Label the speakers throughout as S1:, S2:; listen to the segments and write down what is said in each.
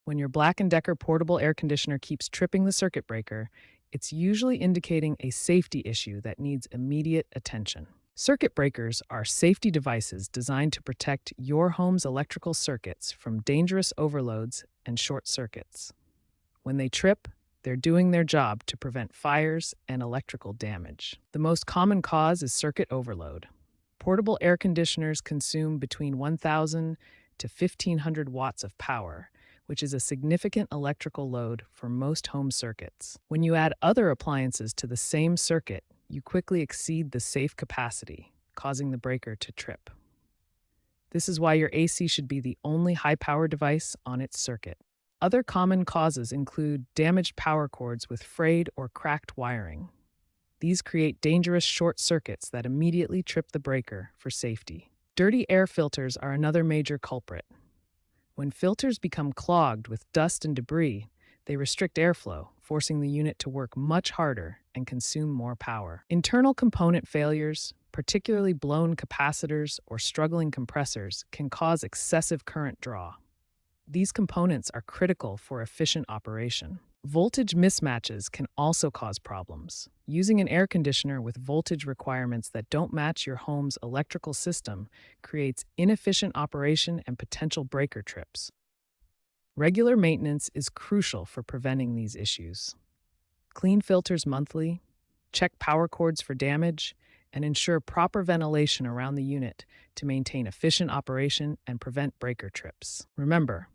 S1: When your Black& Decker portable air conditioner keeps tripping the circuit breaker, it's usually indicating a safety issue that needs immediate attention. Circuit breakers are safety devices designed to protect your home's electrical circuits from dangerous overloads and short circuits. When they trip, they're doing their job to prevent fires and electrical damage. The most common cause is circuit overload. Portable air conditioners consume between 1,000 to 1,500 watts of power, which is a significant electrical load for most home circuits. When you add other appliances to the same circuit, you quickly exceed the safe capacity, causing the breaker to trip. This is why your AC should be the only high-power device on its circuit. Other common causes include damaged power cords with frayed or cracked wiring. These create dangerous short circuits that immediately trip the breaker for safety. Dirty air filters are another major culprit. When filters become clogged with dust and debris, they restrict airflow, forcing the unit to work much harder and consume more power. Internal component failures, particularly blown capacitors or struggling compressors, can cause excessive current draw. These components are critical for efficient operation. Voltage mismatches can also cause problems. Using an air conditioner with voltage requirements that don't match your home's electrical system creates inefficient operation and potential breaker trips. Regular maintenance is crucial for preventing these issues. Clean filters monthly, check power cords for damage, and ensure proper ventilation around the unit to maintain efficient operation and prevent breaker trips. Remember,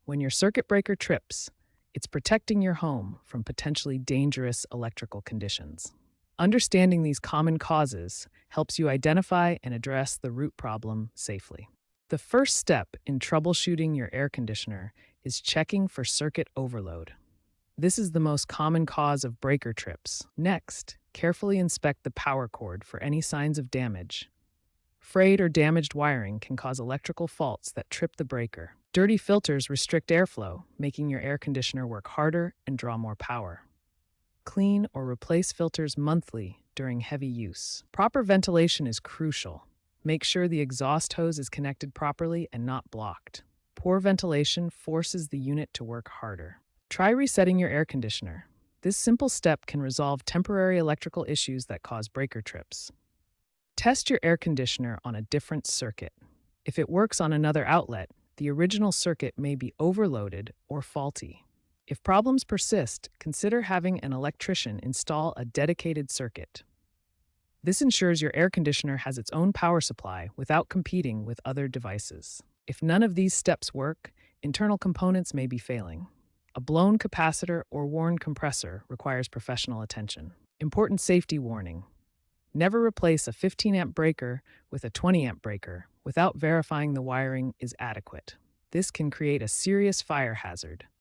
S1: when your circuit breaker trips, it's protecting your home from potentially dangerous electrical conditions. Understanding these common causes helps you identify and address the root problem safely. The first step in troubleshooting your air conditioner is checking for circuit overload. This is the most common cause of breaker trips. Next, carefully inspect the power cord for any signs of damage. Frayed or damaged wiring can cause electrical faults that trip the breaker. Dirty filters restrict airflow, making your air conditioner work harder and draw more power. Clean or replace filters monthly during heavy use. Proper ventilation is crucial. Make sure the exhaust hose is connected properly and not blocked. Poor ventilation forces the unit to work harder. Try resetting your air conditioner. This simple step can resolve temporary electrical issues that cause breaker trips. Test your air conditioner on a different circuit. If it works on another outlet, the original circuit may be overloaded or faulty. If problems persist, consider having an electrician install a dedicated circuit. This ensures your air conditioner has its own power supply without competing with other devices. If none of these steps work, internal components may be failing. A blown capacitor or worn compressor requires professional attention. Important safety warning: never replace a 15-amp breaker with a 20-amp breaker without verifying the wiring is adequate. This can create a serious fire hazard.